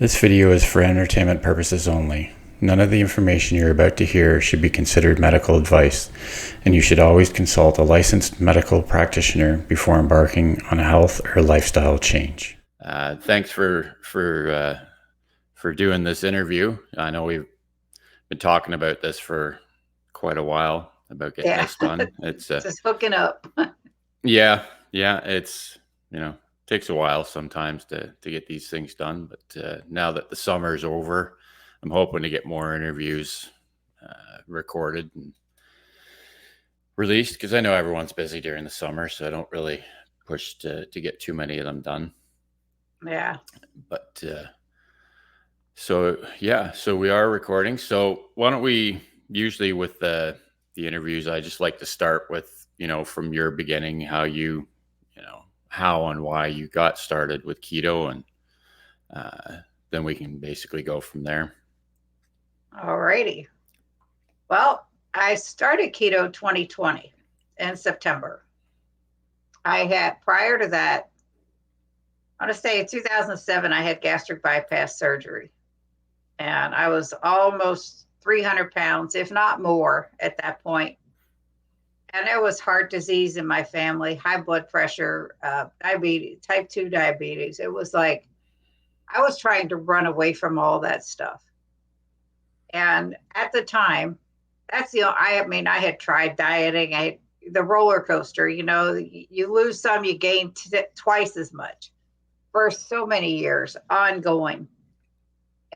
This video is for entertainment purposes only. None of the information you're about to hear should be considered medical advice, and you should always consult a licensed medical practitioner before embarking on a health or lifestyle change. Thanks for doing this interview. I know we've been talking about this for quite a while about getting this done. It's just hooking up. Yeah, it's takes a while sometimes to get these things done, but now that the summer is over, I'm hoping to get more interviews recorded and released, because I know everyone's busy during the summer, so I don't really push to get too many of them done. Yeah. But so we are recording. So why don't we, usually with the interviews, I just like to start with, from your beginning, how how and why you got started with keto, and then we can basically go from there. All righty. Well, I started keto 2020 in September. Prior to that, I want to say 2007, I had gastric bypass surgery, and I was almost 300 pounds, if not more, at that point. And there was heart disease in my family, high blood pressure, diabetes, type 2 diabetes. It was like I was trying to run away from all that stuff. And at the time, I had tried dieting. The roller coaster, you lose some, you gain twice as much for so many years, ongoing.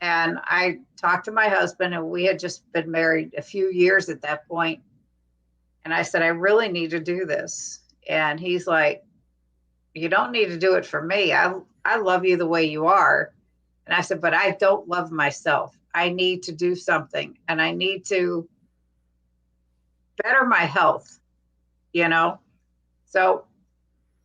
And I talked to my husband, and we had just been married a few years at that point. And I said, I really need to do this. And he's like, you don't need to do it for me. I love you the way you are. And I said, but I don't love myself. I need to do something, and I need to better my health, So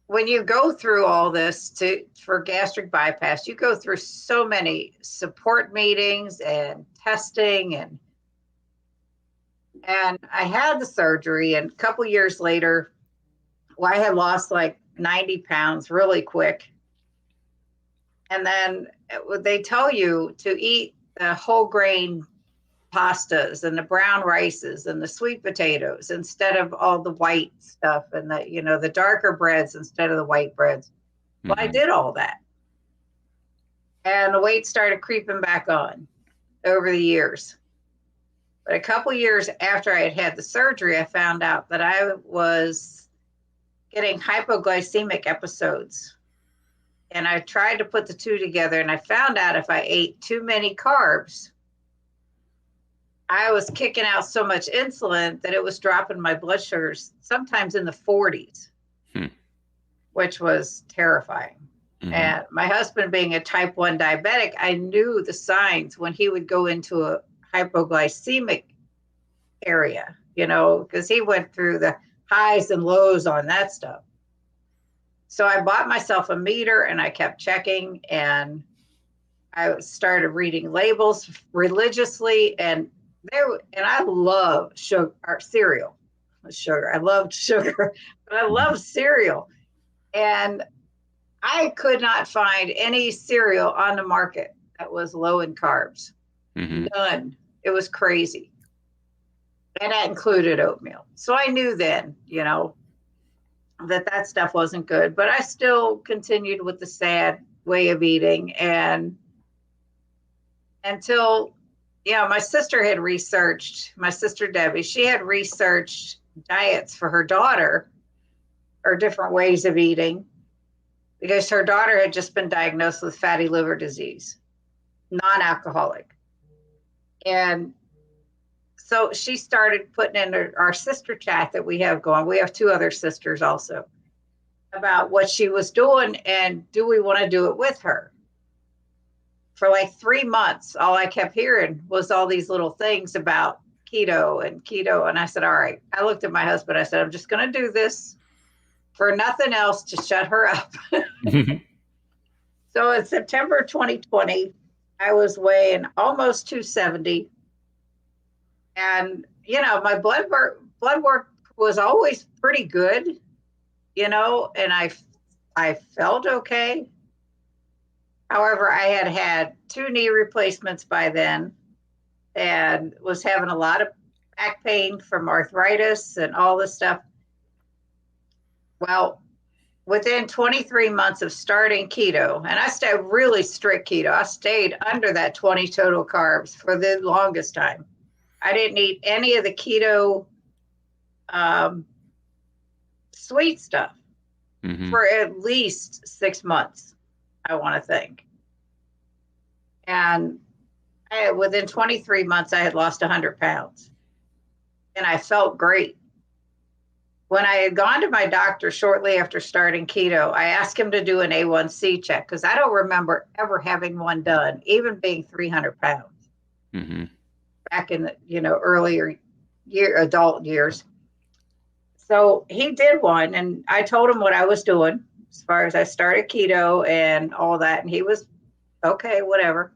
when you go through all this for gastric bypass, you go through so many support meetings and testing, and I had the surgery, and a couple years later, I had lost like 90 pounds really quick. And then they tell you to eat the whole grain pastas and the brown rices and the sweet potatoes instead of all the white stuff, and the darker breads instead of the white breads. Mm-hmm. Well, I did all that. And the weight started creeping back on over the years. But a couple years after I had the surgery, I found out that I was getting hypoglycemic episodes. And I tried to put the two together, and I found out if I ate too many carbs, I was kicking out so much insulin that it was dropping my blood sugars sometimes in the 40s, which was terrifying. Mm-hmm. And my husband, being a type 1 diabetic, I knew the signs when he would go into a hypoglycemic area, because he went through the highs and lows on that stuff. So I bought myself a meter, and I kept checking, and I started reading labels religiously, and I love cereal. I loved sugar, but I love cereal. And I could not find any cereal on the market that was low in carbs. Mm-hmm. None. It was crazy. And that included oatmeal. So I knew then, that stuff wasn't good, but I still continued with the sad way of eating. And until, my sister Debbie, she had researched diets for her daughter, or different ways of eating, because her daughter had just been diagnosed with fatty liver disease, non-alcoholic. And so she started putting in our sister chat that we have going. We have two other sisters also, about what she was doing, and do we want to do it with her? For like 3 months, all I kept hearing was all these little things about keto. And I said, all right. I looked at my husband. I said, I'm just going to do this for nothing else to shut her up. So in September 2020, I was weighing almost 270. And, my blood work was always pretty good, and I felt okay. However, I had had 2 knee replacements by then and was having a lot of back pain from arthritis and all this stuff. Well, within 23 months of starting keto, and I stayed really strict keto, I stayed under that 20 total carbs for the longest time. I didn't eat any of the keto sweet stuff for at least 6 months, I want to think. And within 23 months, I had lost 100 pounds. And I felt great. When I had gone to my doctor shortly after starting keto, I asked him to do an A1C check because I don't remember ever having one done, even being 300 pounds back in the earlier adult years. So he did one, and I told him what I was doing as far as I started keto and all that, and he was okay, whatever.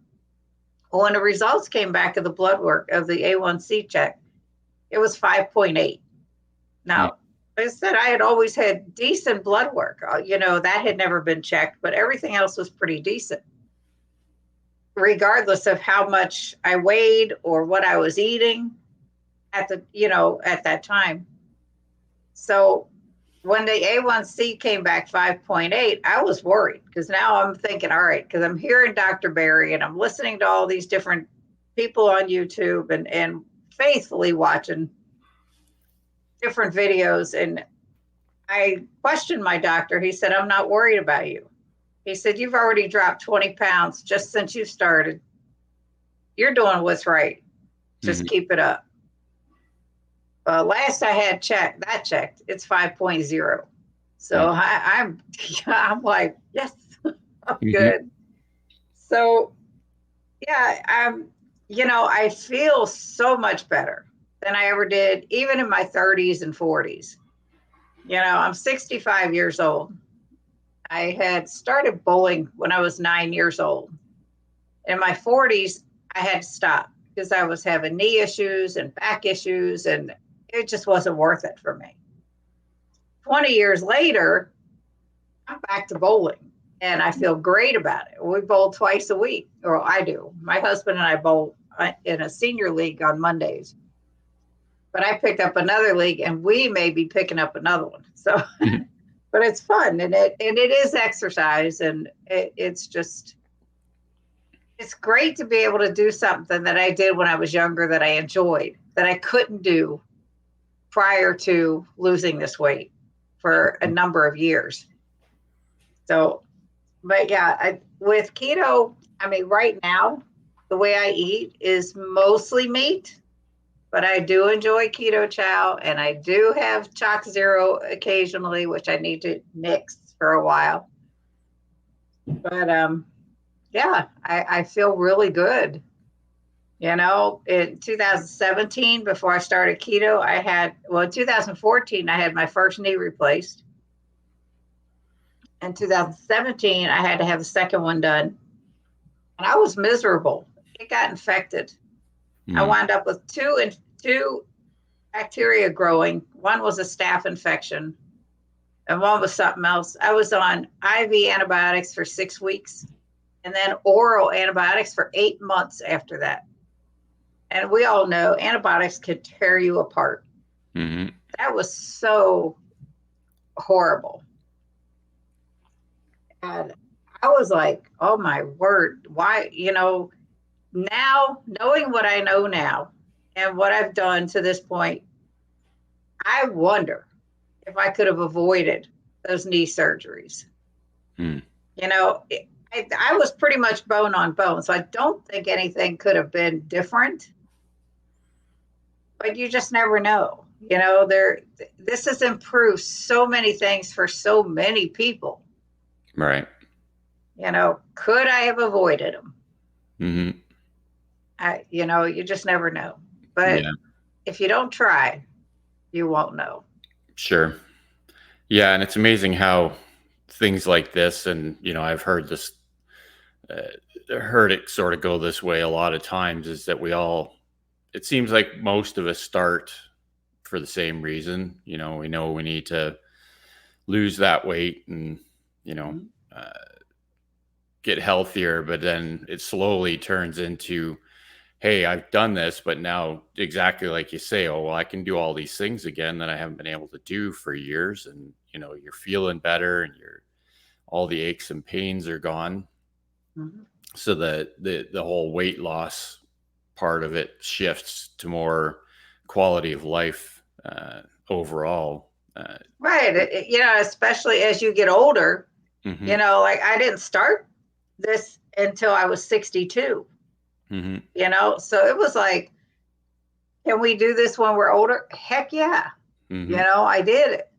Well, when the results came back of the blood work of the A1C check, it was 5.8. Now, I said I had always had decent blood work. That had never been checked, but everything else was pretty decent, regardless of how much I weighed or what I was eating at that time. So when the A1C came back 5.8, I was worried because now I'm thinking, all right, because I'm hearing Dr. Barry and I'm listening to all these different people on YouTube and faithfully watching different videos. And I questioned my doctor. He said, I'm not worried about you. He said, you've already dropped 20 pounds just since you started. You're doing what's right. Just keep it up. Last I had checked, it's 5.0. So I'm like, yes, I'm good. So yeah, I feel so much better than I ever did, even in my 30s and 40s. I'm 65 years old. I had started bowling when I was 9 years old. In my 40s, I had to stop because I was having knee issues and back issues, and it just wasn't worth it for me. 20 years later, I'm back to bowling, and I feel great about it. We bowl twice a week, or I do. My husband and I bowl in a senior league on Mondays. But I picked up another league, and we may be picking up another one. So, but it's fun, and it is exercise, and it's great to be able to do something that I did when I was younger that I enjoyed, that I couldn't do prior to losing this weight for a number of years. So, but yeah, with keto, right now, the way I eat is mostly meat, but I do enjoy Ketochow, and I do have Choc Zero occasionally, which I need to mix for a while. But yeah, I feel really good. In 2017, before I started keto, in 2014, I had my first knee replaced. In 2017, I had to have the second one done. And I was miserable. It got infected. I wound up with two bacteria growing. One was a staph infection, and one was something else. I was on IV antibiotics for 6 weeks, and then oral antibiotics for 8 months after that. And we all know antibiotics can tear you apart. That was so horrible. And I was like, oh my word, why, now knowing what I know now and what I've done to this point, I wonder if I could have avoided those knee surgeries. I was pretty much bone on bone, so I don't think anything could have been different. But you just never know. This has improved so many things for so many people. Right. Could I have avoided them? You just never know. But if you don't try, you won't know. Sure. Yeah, and it's amazing how things like this, and I've heard this, heard it sort of go this way a lot of times, is that it seems like most of us start for the same reason. We know we need to lose that weight and, get healthier, but then it slowly turns into, hey, I've done this, but now exactly like you say, oh, well, I can do all these things again that I haven't been able to do for years. And, you're feeling better and all the aches and pains are gone. Mhm. So the whole weight loss part of it shifts to more quality of life overall. Right. Especially as you get older, Mm-hmm, like I didn't start this until I was 62, mm-hmm, so it was like, can we do this when we're older? Heck yeah. mm-hmm, I did it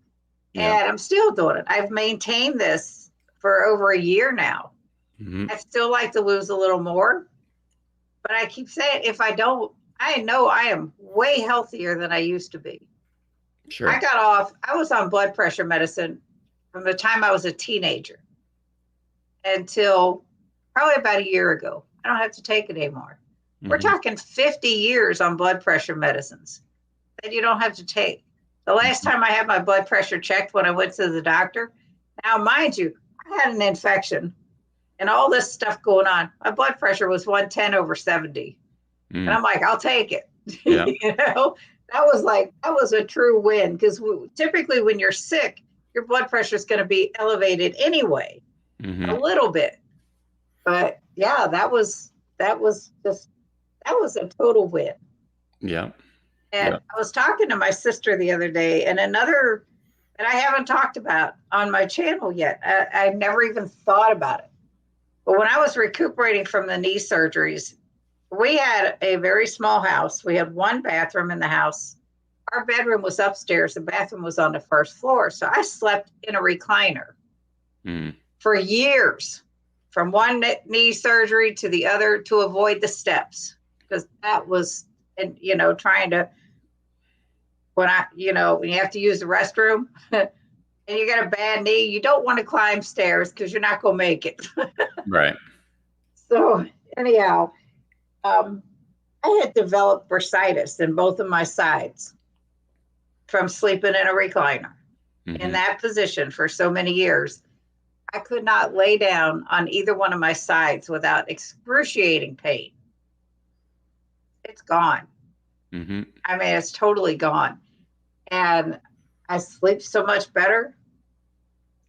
yeah, and I'm still doing it. I've maintained this for over a year now. mm-hmm, I still like to lose a little more, but I keep saying if I don't, I know I am way healthier than I used to be. sure, I was on blood pressure medicine from the time I was a teenager until probably about a year ago. I don't have to take it anymore. We're mm-hmm, talking 50 years on blood pressure medicines that you don't have to take. The last mm-hmm, time I had my blood pressure checked when I went to the doctor, now, mind you, I had an infection and all this stuff going on. My blood pressure was 110/70. And mm, I'm like, I'll take it. yeah, That was a true win because typically when you're sick, your blood pressure is going to be elevated anyway, a mm-hmm, little bit. But yeah, that was a total win. yeah, And yeah, I was talking to my sister the other day, and another that I haven't talked about on my channel yet. I never even thought about it. But when I was recuperating from the knee surgeries, we had a very small house. We had one bathroom in the house. Our bedroom was upstairs. The bathroom was on the first floor. So I slept in a recliner mm, for years, from one knee surgery to the other to avoid the steps. Because that was, and trying to, when you have to use the restroom and you got a bad knee, you don't want to climb stairs because you're not going to make it. right, So, anyhow, um, I had developed bursitis in both of my sides from sleeping in a recliner in mm-hmm, that position for so many years. I could not lay down on either one of my sides without excruciating pain. It's gone. mm-hmm, I mean, it's totally gone. And I sleep so much better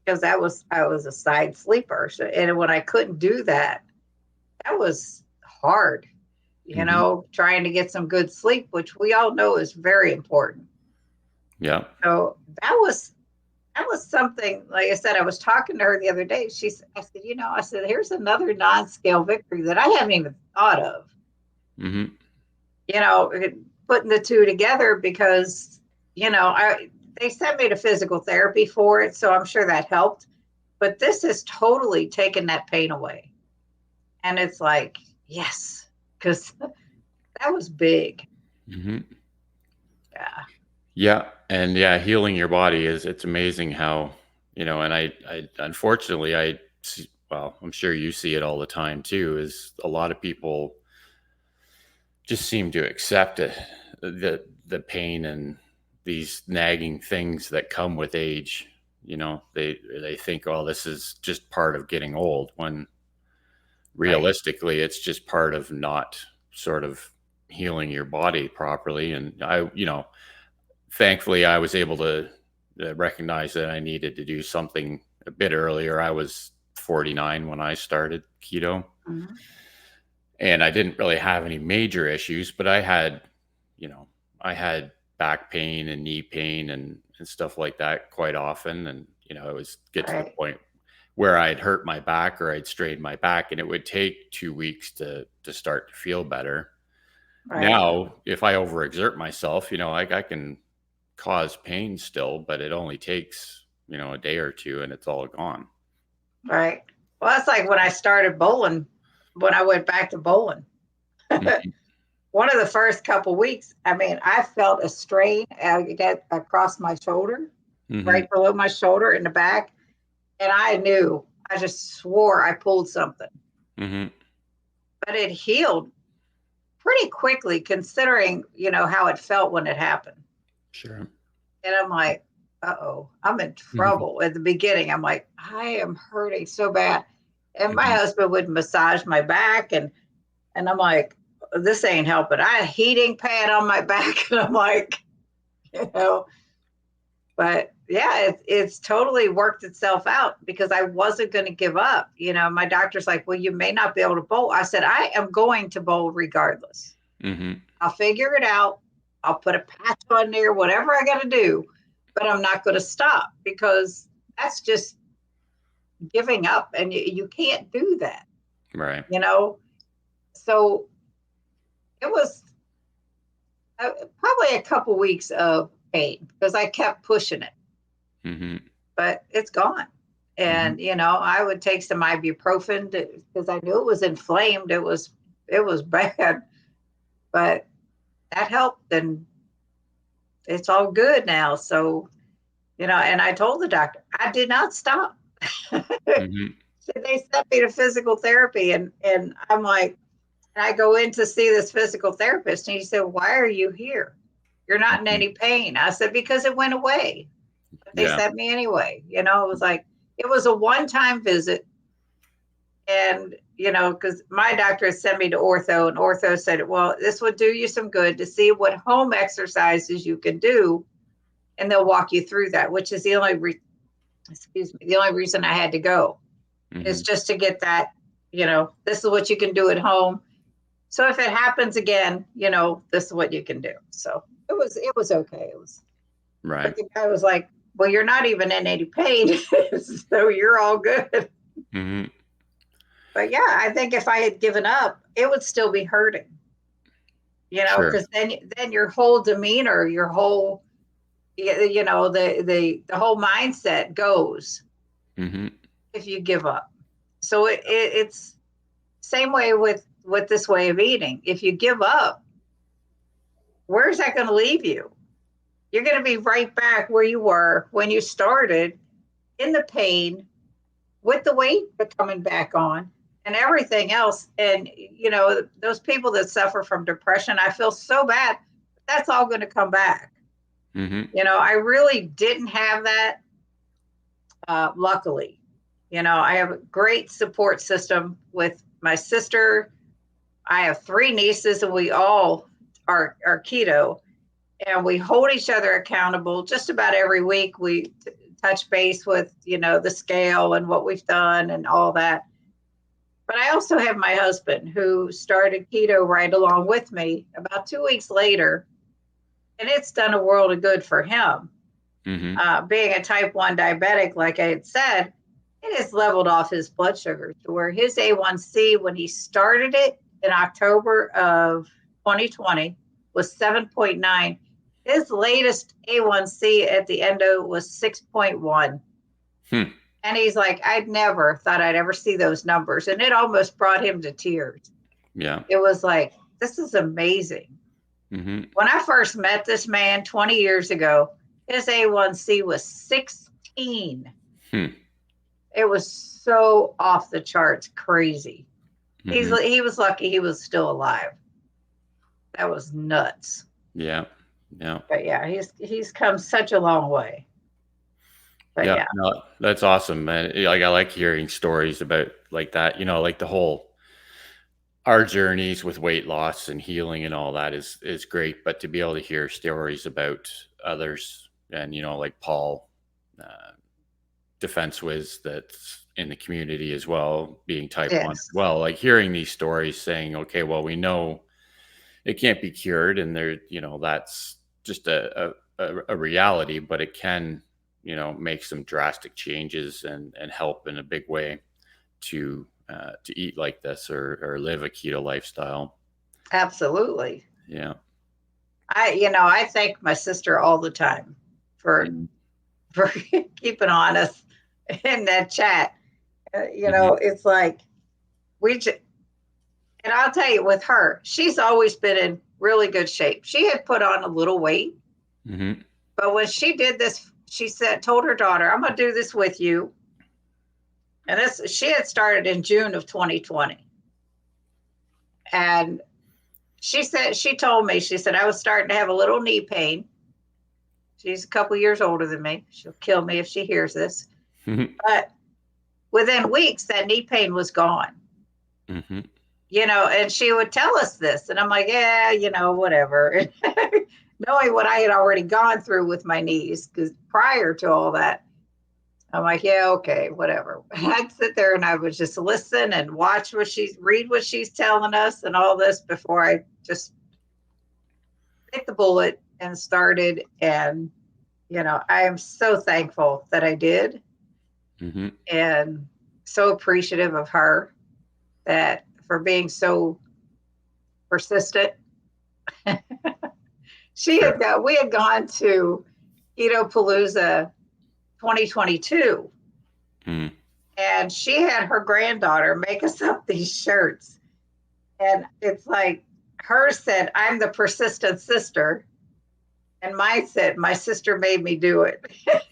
because I was a side sleeper. So, and when I couldn't do that, that was hard, mm-hmm, trying to get some good sleep, which we all know is very important. yeah, So that was something. Like I said, I was talking to her the other day. I said, here's another non-scale victory that I haven't even thought of. mm-hmm, You know, putting the two together because they sent me to physical therapy for it, so I'm sure that helped. But this has totally taken that pain away, and it's like yes, because that was big. mm-hmm. Yeah. Yeah, and yeah, healing your body it's amazing how, and I unfortunately I see, well, I'm sure you see it all the time too, is a lot of people just seem to accept it, the pain and these nagging things that come with age. They think, oh, this is just part of getting old, when Right. realistically it's just part of not sort of healing your body properly. And thankfully I was able to recognize that I needed to do something a bit earlier. I was 49 when I started keto, Mhm. and I didn't really have any major issues, but you know, I had back pain and knee pain and stuff like that quite often. And, it was get to the Right. point where I'd hurt my back or I'd strained my back, and it would take 2 weeks to start to feel better. Right. Now, if I overexert myself, I can cause pain still, but it only takes, a day or two and it's all gone. Right. Well, that's like when I started bowling, when I went back to bowling. Mhm, One of the first couple weeks, I mean, I felt a strain across my shoulder, mhm, right below my shoulder in the back. And I just swore I pulled something, mhm. but it healed pretty quickly considering, how it felt when it happened. Sure. And I'm like, uh oh, I'm in Mhm, trouble. At the beginning, I'm like, I am hurting so bad. And my Hmm. husband would massage my back, and I'm like, this ain't helping. I had a heating pad on my back, and I'm like, you know, but yeah, it's totally worked itself out because I wasn't going to give up. My doctor's like, well, you may not be able to bowl. I said, I am going to bowl regardless. Hmm. I'll figure it out. I'll put a patch on there, whatever I got to do, but I'm not going to stop because that's just giving up, and you can't do that, Right. you know? So it was probably a couple weeks of pain because I kept pushing it, Hmm. but it's gone. Hmm. And I would take some ibuprofen because I knew it was inflamed. It was bad, but that helped, and it's all good now. So and I told the doctor I did not stop. Hmm. They sent me to physical therapy, and I'm like, and I go in to see this physical therapist, and he said, "Why are you here? You're not in Hmm. any pain." I said, "Because it went away." But they Yeah. sent me anyway. It was like it was a one-time visit, and because my doctor had sent me to ortho, and ortho said, "Well, this would do you some good to see what home exercises you can do, and they'll walk you through that," which is the only reason I had to go is Hmm. just to get that. This is what you can do at home. So if it happens again, this is what you can do. So it was okay. But Right. the guy was like, "Well, you're not even in any pain, so you're all good." Hmm. But yeah, I think if I had given up, it would still be hurting. Sure. Because then your whole demeanor, your whole the whole mindset goes Hmm. if you give up. So it's same way with this way of eating. If you give up, where's that going to leave you? You're going to be right back where you were when you started, in the pain, with the weight coming back on and everything else. And those people that suffer from depression, I feel so bad. That's all going to come back. Hmm. I really didn't have that. Luckily, I have a great support system with my sister. I have three nieces, and we all are keto, and we hold each other accountable just about every week. We touch base with the scale and what we've done and all that. But I also have my husband who started keto right along with me about 2 weeks later, and it's done a world of good for him. Hmm. Being a type 1 diabetic, like I had said, it has leveled off his blood sugar to where his A1C, when he started it in October of 2020, was 7.9. His latest A1C at the endo was 6.1. Hmm. And he's like, I'd never thought I'd ever see those numbers. And it almost brought him to tears. Yeah. It was like, this is amazing. Hmm. When I first met this man 20 years ago, his A1C was 16. Hmm. It was so off the charts, crazy. Hmm. He was lucky he was still alive. That was nuts. Yeah. Yeah. But yeah, he's come such a long way. But Yeah. yeah, No, that's awesome, man. Like I like hearing stories about like that. Like the whole our journeys with weight loss and healing and all that is great. But to be able to hear stories about others and like Paul, uh, Defense Wiz that's in the community as well, being type 1 as yes, well, like hearing these stories saying, okay, well, we know it can't be cured, and there, that's just a reality, but it can, make some drastic changes and help in a big way to eat like this or live a keto lifestyle. absolutely. Yeah. I thank my sister all the time for Mhm. for keeping honest in that chat. Mhm. It's like we just, and I'll tell you, with her, she's always been in really good shape. She had put on a little weight, Mhm. but when she did this, she told her daughter, "I'm going to do this with you." And this, she had started in June of 2020. And she told me, she said, I was starting to have a little knee pain. She's a couple years older than me. She'll kill me if she hears this. Mhm. But within weeks, that knee pain was gone. Mm-hmm. And she would tell us this. And I'm like, yeah, whatever. Knowing what I had already gone through with my knees, because prior to all that, I'm like, yeah, okay, whatever. I'd sit there and I would just listen and read what she's telling us and all this before I just bit the bullet and started. And, I am so thankful that I did, Mm-hmm. and so appreciative of her for being so persistent. Sure. We had gone to Keto 2022, Mm. and she had her granddaughter make us up these shirts. And it's like, hers said, "I'm the persistent sister." And mine said, "My sister made me do it,"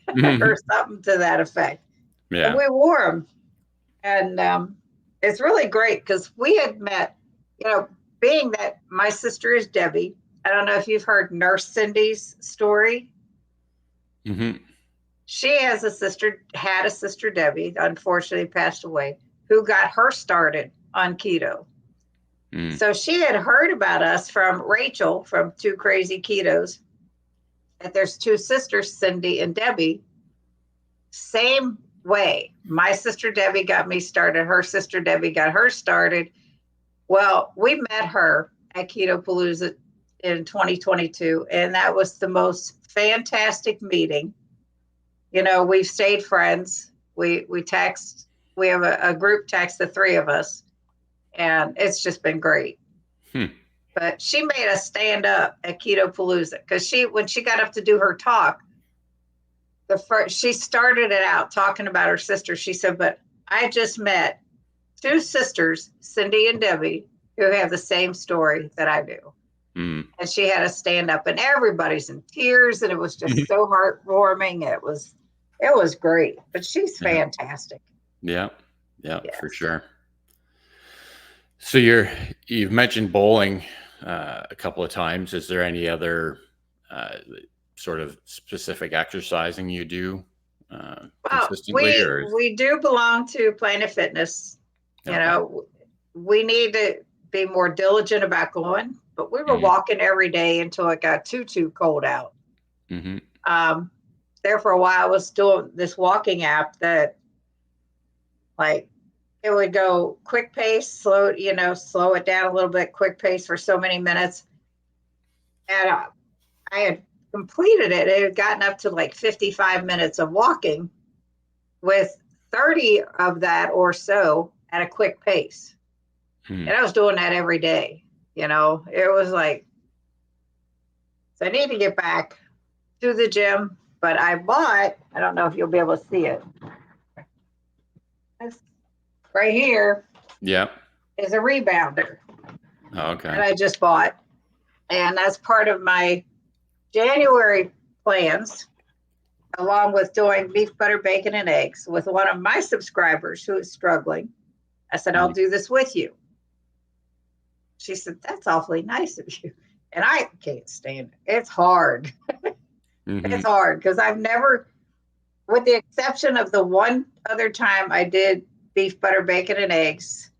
Mm-hmm. or something to that effect. And Yeah. we wore them. And it's really great because we had met, being that my sister is Debbie. I don't know if you've heard Nurse Cindy's story. Mm-hmm. She had a sister, Debbie, unfortunately passed away, who got her started on keto. Mm. So she had heard about us from Rachel from Two Crazy Ketos, that there's two sisters, Cindy and Debbie. Same way. My sister Debbie got me started. Her sister Debbie got her started. Well, we met her at Keto in 2022, and that was the most fantastic meeting. We've stayed friends. We text. We have a group text, the three of us, and it's just been great. Hmm. But she made us stand up at Keto because when she got up to do her talk, she started it out talking about her sister. She said, "But I just met two sisters, Cindy and Debbie, who have the same story that I do." Mm. And she had us stand up, and everybody's in tears, and it was just so heartwarming. It was great. But she's Yeah. fantastic. Yeah. Yeah. Yes. For sure. So you've mentioned bowling a couple of times. Is there any other sort of specific exercising you do Well, consistently, or? we do belong to Planet Fitness. Okay. We need to be more diligent about going, but we were Mm. walking every day until it got too cold out. Mm-hmm. There for a while, I was doing this walking app that, like, it would go quick pace, slow it down a little bit, quick pace for so many minutes. And I had completed it. It had gotten up to like 55 minutes of walking with 30 of that or so at a quick pace. Mm. And I was doing that every day. It was like, so I need to get back to the gym, but I don't know if you'll be able to see it. This right here Yeah. is a rebounder that Okay. I just bought. And that's part of my January plans, along with doing beef, butter, bacon, and eggs with one of my subscribers who is struggling. I said, "I'll do this with you." She said, "That's awfully nice of you." And I can't stand it. It's hard. Mm-hmm. It's hard because I've never, with the exception of the one other time I did beef, butter, bacon, and eggs,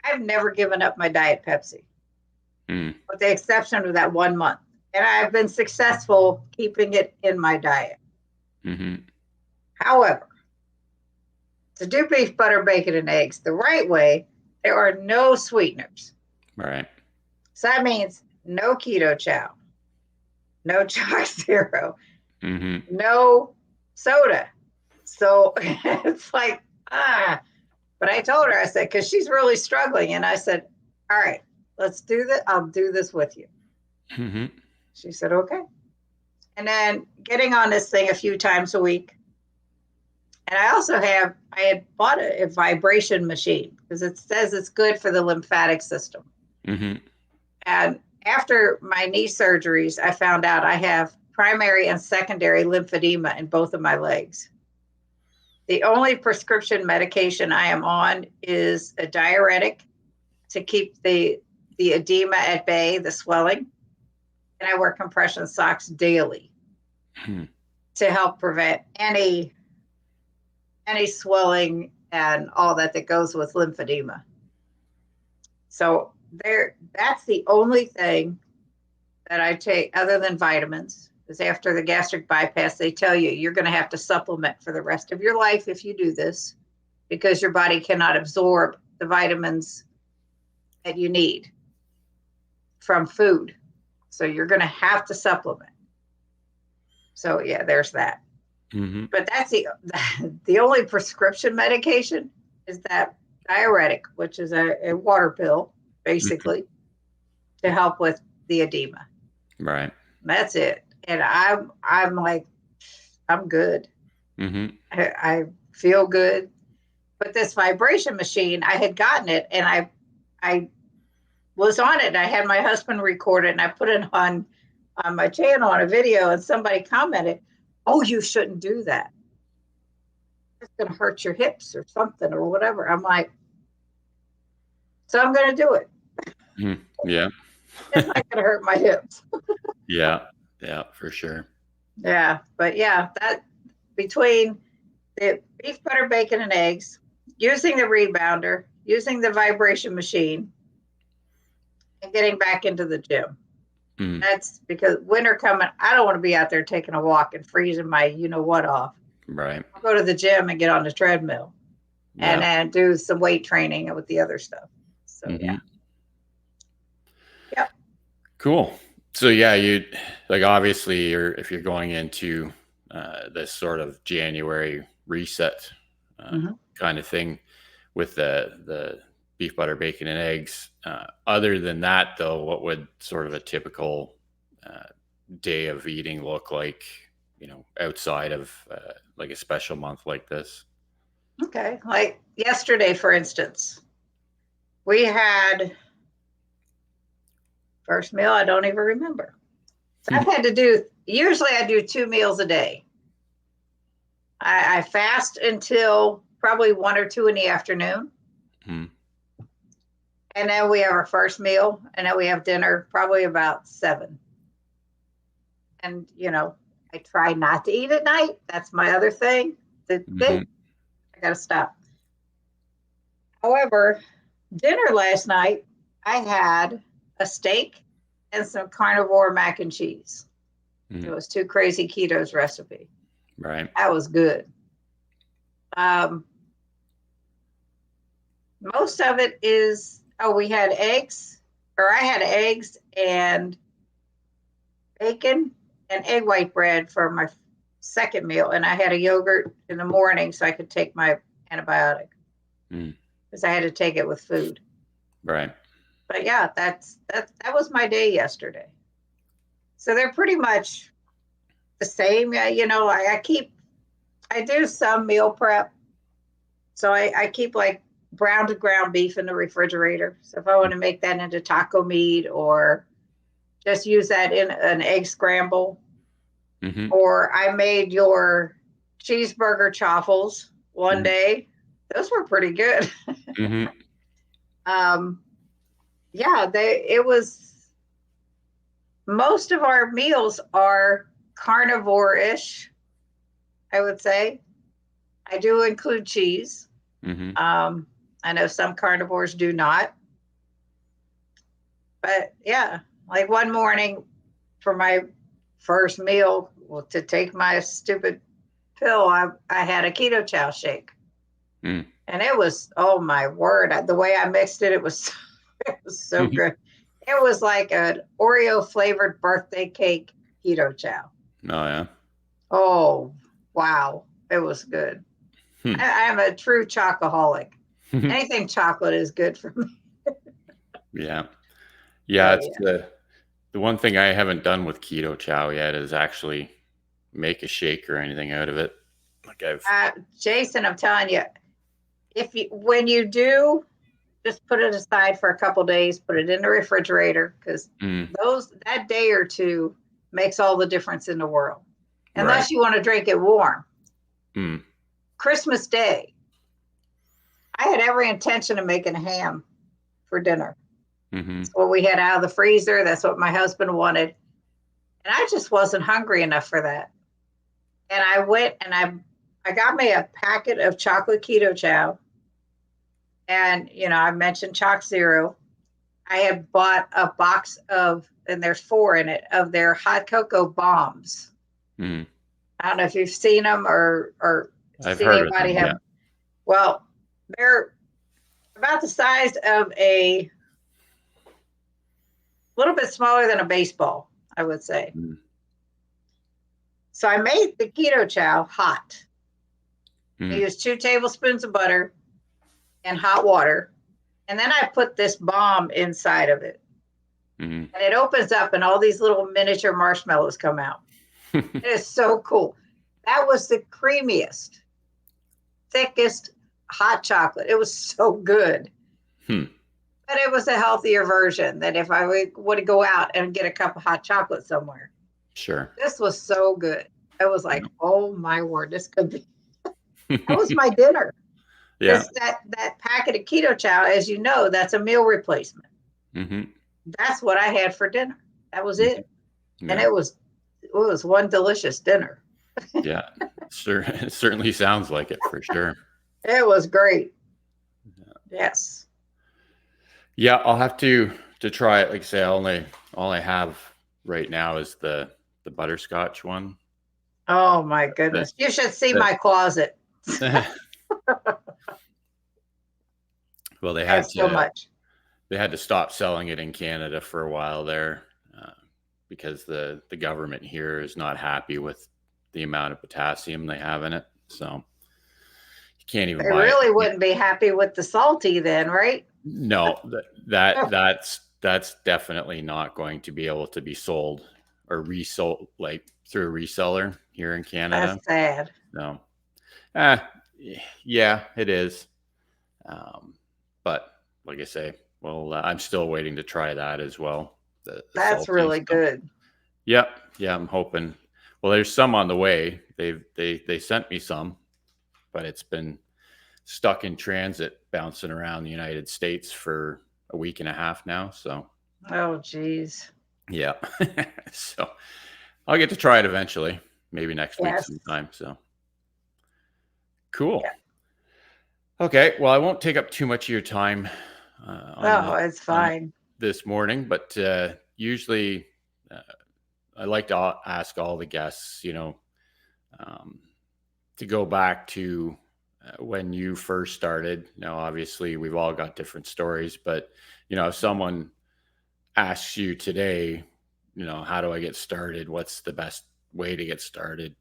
I've never given up my Diet Pepsi, with the exception of that 1 month. And I've been successful keeping it in my diet. Mm-hmm. However, to do beef, butter, bacon, and eggs the right way, there are no sweeteners. Right. So that means no Ketochow, no chalk zero, Mm-hmm. no soda. So it's like, But I told her, I said, because she's really struggling. And I said, "All right, let's do that. I'll do this with you." Mm-hmm. She said, "Okay." And then getting on this thing a few times a week. And I had bought a vibration machine because it says it's good for the lymphatic system. Mm-hmm. And after my knee surgeries, I found out I have primary and secondary lymphedema in both of my legs. The only prescription medication I am on is a diuretic to keep the edema at bay, the swelling. And I wear compression socks daily to help prevent any swelling and all that goes with lymphedema. So that's the only thing that I take other than vitamins, because after the gastric bypass, they tell you you're going to have to supplement for the rest of your life if you do this, because your body cannot absorb the vitamins that you need from food. So you're going to have to supplement. So yeah, there's that. Mm-hmm. But that's the only prescription medication is that diuretic, which is a water pill, basically, to help with the edema. Right. That's it. And I'm like, I'm good. Mm-hmm. I feel good. But this vibration machine, I had gotten it, and I was on it. I had my husband record it, and I put it on my channel on a video, and somebody commented, "Oh, you shouldn't do that. It's going to hurt your hips or something or whatever." I'm like, so I'm going to do it. Yeah. It's not going to hurt my hips. Yeah. Yeah, for sure. Yeah. But yeah, that between the beef, butter, bacon, and eggs, using the rebounder, using the vibration machine, and getting back into the gym. Mm. That's because winter coming, I don't want to be out there taking a walk and freezing my you-know-what off. Right. I'll go to the gym and get on the treadmill and Yeah. then do some weight training with the other stuff. So, yeah. Yep. Cool. So yeah, you like obviously if you're going into this sort of January reset kind of thing with the beef, butter, bacon, and eggs. Other than that, though, what would sort of a typical day of eating look like? Outside of like a special month like this. Okay, like yesterday, for instance, we had first meal. I don't even remember. So I've had to do. Usually, I do 2 meals a day. I fast until probably 1 or 2 in the afternoon. And then we have our first meal, and then we have dinner probably about 7. And, I try not to eat at night. That's my other thing. I got to stop. However, dinner last night, I had a steak and some carnivore mac and cheese. It was 2 Crazy Ketos recipe. Right. That was good. Most of it is, we had eggs, or I had eggs and bacon and egg white bread for my second meal. And I had a yogurt in the morning so I could take my antibiotic because I had to take it with food. Right. But yeah, that was my day yesterday. So they're pretty much the same. I do some meal prep. So I keep like browned ground beef in the refrigerator. So if I want to make that into taco meat or just use that in an egg scramble, or I made your cheeseburger chaffles one day. Those were pretty good. It was, most of our meals are carnivore-ish, I would say. I do include cheese. I know some carnivores do not. But yeah, like one morning for my first meal, to take my stupid pill, I had a Ketochow shake. And it was, oh my word, the way I mixed it, it was so good. It was like an Oreo flavored birthday cake Ketochow. Oh, yeah. Oh, wow. It was good. I'm a true chocoholic. Anything chocolate is good for me. Yeah. It's the one thing I haven't done with Ketochow yet is actually make a shake or anything out of it. Like Jason, I'm telling you, when you do, just put it aside for a couple days, put it in the refrigerator, because that day or two makes all the difference in the world. Unless you want to drink it warm. Christmas Day, I had every intention of making ham for dinner. That's what we had out of the freezer. That's what my husband wanted. And I just wasn't hungry enough for that. And I went and I I got me a packet of chocolate Ketochow. And, I mentioned Chalk Zero. I had bought a box of, and there's 4 in it, of their hot cocoa bombs. Mm. I don't know if you've seen them or I've seen heard of anybody them. have. Yeah. Well, they're about the size of a little bit smaller than a baseball, I would say. Mm. So I made the Ketochow hot. I Mm. used 2 tablespoons of butter and hot water. And then I put this bomb inside of it. Mm. And it opens up and all these little miniature marshmallows come out. It is so cool. That was the creamiest, thickest hot chocolate. It was so good. Hmm. But it was a healthier version than if I would go out and get a cup of hot chocolate somewhere. Sure. This was so good. I was like, oh my word, this could be. That was my dinner. Yeah. That packet of Ketochow, as you know, that's a meal replacement. Mm-hmm. That's what I had for dinner. That was Mm-hmm. it. Yeah. And it was one delicious dinner. Yeah. Sure. It certainly sounds like it for sure. It was great. Yes. Yeah, I'll have to try it. Like I say, all I have right now is the butterscotch one. Oh my goodness. You should see my closet. Well, they I had have so much. They had to stop selling it in Canada for a while there because the government here is not happy with the amount of potassium they have in it. So you can't even They buy really it. wouldn't be happy with the salty then, right? No, that's definitely not going to be able to be sold or resold like through a reseller here in Canada. That's sad. No. Uh, yeah, it is. But like I say, well, I'm still waiting to try that as well. The That's salty really stuff. good. Yep. Yeah, I'm hoping. Well, there's some on the way. They sent me some, but it's been stuck in transit, bouncing around the United States for a week and a half now. So, Oh, geez. yeah. So I'll get to try it eventually, maybe next week Yes. sometime. So cool. Yeah. Okay. Well, I won't take up too much of your time It's fine. this morning, but usually I like to ask all the guests, to go back to when you first started. Now, obviously, we've all got different stories, but if someone asks you today, how do I get started? What's the best way to get started?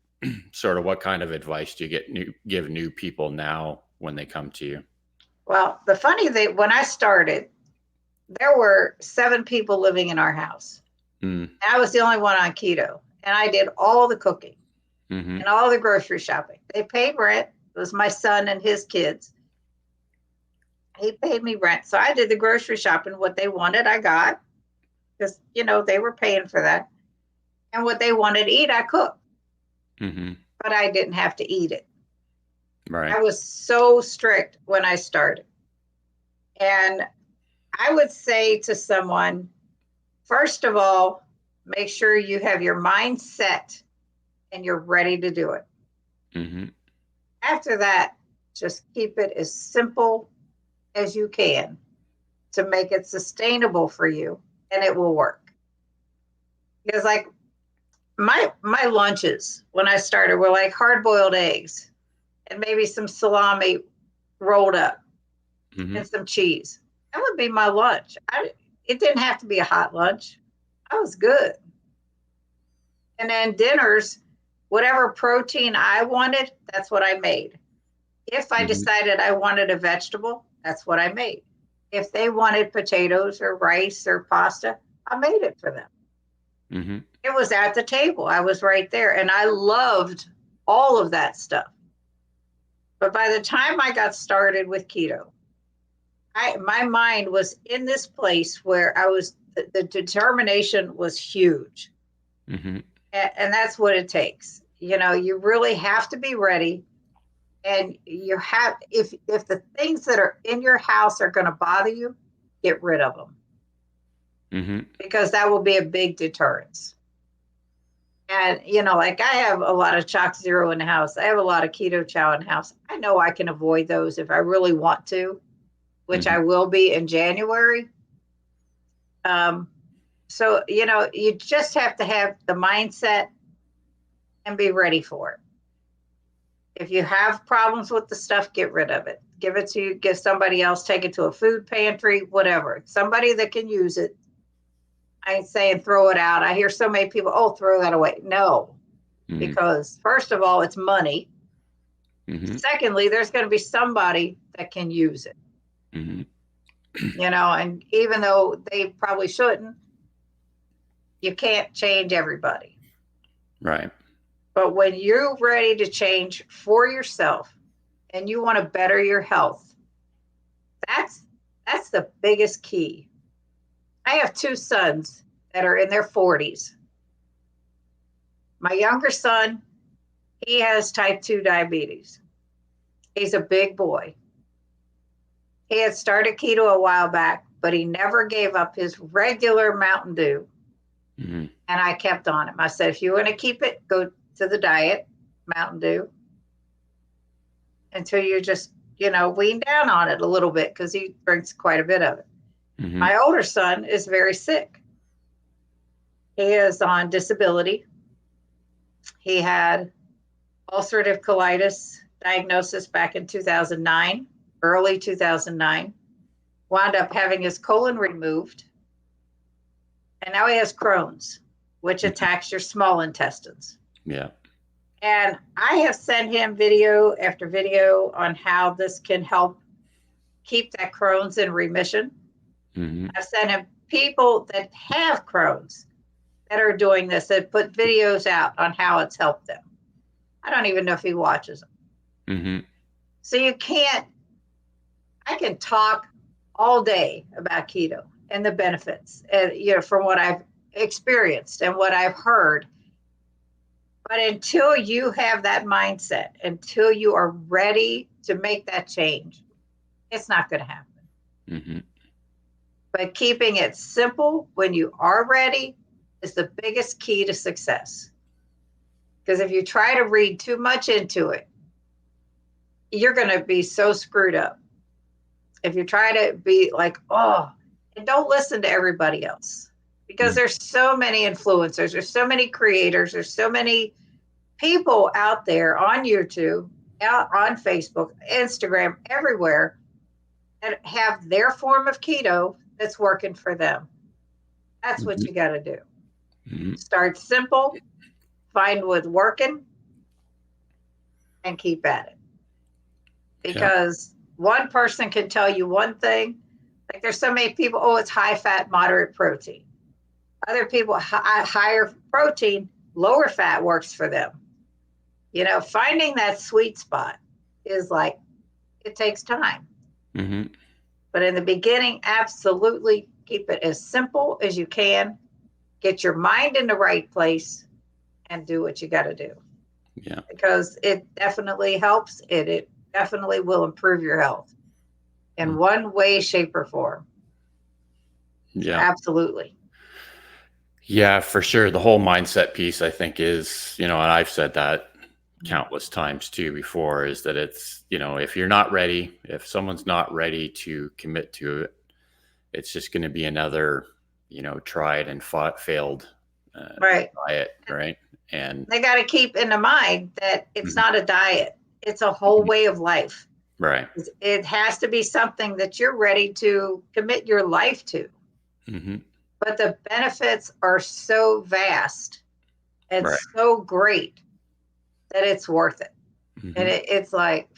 Sort of what kind of advice do you give new people now when they come to you? Well, the funny thing, when I started, there were 7 people living in our house. Mm. And I was the only one on keto. And I did all the cooking Mm-hmm. and all the grocery shopping. They paid rent. It was my son and his kids. He paid me rent. So I did the grocery shopping. What they wanted, I got. Because, they were paying for that. And what they wanted to eat, I cooked. Mm-hmm. But I didn't have to eat it. Right. I was so strict when I started. And I would say to someone, first of all, make sure you have your mind set and you're ready to do it. Mm-hmm. After that, just keep it as simple as you can to make it sustainable for you, and it will work. Because like my lunches when I started were like hard-boiled eggs and maybe some salami rolled up Mm-hmm. and some cheese. That would be my lunch. It didn't have to be a hot lunch. I was good. And then dinners, whatever protein I wanted, that's what I made. If I Mm-hmm. decided I wanted a vegetable, that's what I made. If they wanted potatoes or rice or pasta, I made it for them. Mm-hmm. It was at the table. I was right there. And I loved all of that stuff. But by the time I got started with keto, my mind was in this place where the determination was huge. Mm-hmm. And that's what it takes. You really have to be ready. And you have, if the things that are in your house are going to bother you, get rid of them. Mm-hmm. Because that will be a big deterrence. And, like I have a lot of Chalk Zero in the house. I have a lot of Ketochow in the house. I know I can avoid those if I really want to, which Hmm. I will be in January. So, you just have to have the mindset and be ready for it. If you have problems with the stuff, get rid of it. Give somebody else, take it to a food pantry, whatever. Somebody that can use it. I ain't saying throw it out. I hear so many people, oh, throw that away. No, Hmm. because first of all, it's money. Hmm. Secondly, there's going to be somebody that can use it, Hmm. and even though they probably shouldn't, you can't change everybody. Right. But when you're ready to change for yourself and you want to better your health, that's the biggest key. I have two sons that are in their 40s. My younger son, he has type 2 diabetes. He's a big boy. He had started keto a while back, but he never gave up his regular Mountain Dew. Hmm. And I kept on him. I said, if you want to keep it, go to the diet, Mountain Dew, until you just, wean down on it a little bit because he drinks quite a bit of it. Hmm. My older son is very sick. He is on disability. He had ulcerative colitis diagnosis back in 2009, early 2009, wound up having his colon removed. And now he has Crohn's, which attacks your small intestines. Yeah. And I have sent him video after video on how this can help keep that Crohn's in remission. Hmm. I've sent him people that have Crohn's that are doing this, that put videos out on how it's helped them. I don't even know if he watches them. Hmm. So I can talk all day about keto and the benefits, and from what I've experienced and what I've heard. But until you have that mindset, until you are ready to make that change, it's not going to happen. Hmm. But keeping it simple when you are ready is the biggest key to success. Because if you try to read too much into it, you're going to be so screwed up. If you try to be like, oh, and don't listen to everybody else, because there's so many influencers, there's so many creators, there's so many people out there on YouTube, out on Facebook, Instagram, everywhere that have their form of keto that's working for them. That's what you got to do. Hmm. Start simple, find what's working, and keep at it. Yeah. Because one person can tell you one thing. Like there's so many people, oh, it's high fat, moderate protein. Other people, higher protein, lower fat works for them. Finding that sweet spot is like, it takes time. Hmm. But in the beginning, absolutely keep it as simple as you can. Get your mind in the right place and do what you got to do. Yeah. Because it definitely helps. It definitely will improve your health in one way, shape, or form. So Yeah. absolutely. Yeah, for sure. The whole mindset piece, I think, is, and I've said that countless times too before, is that it's, if you're not ready, if someone's not ready to commit to it, it's just going to be another, tried and failed Right. diet, right? And They got to keep in the mind that it's Mhm. not a diet, it's a whole way of life. Right. It has to be something that you're ready to commit your life to. Hmm. But the benefits are so vast and Right. so great that it's worth it. And Hmm. it's like,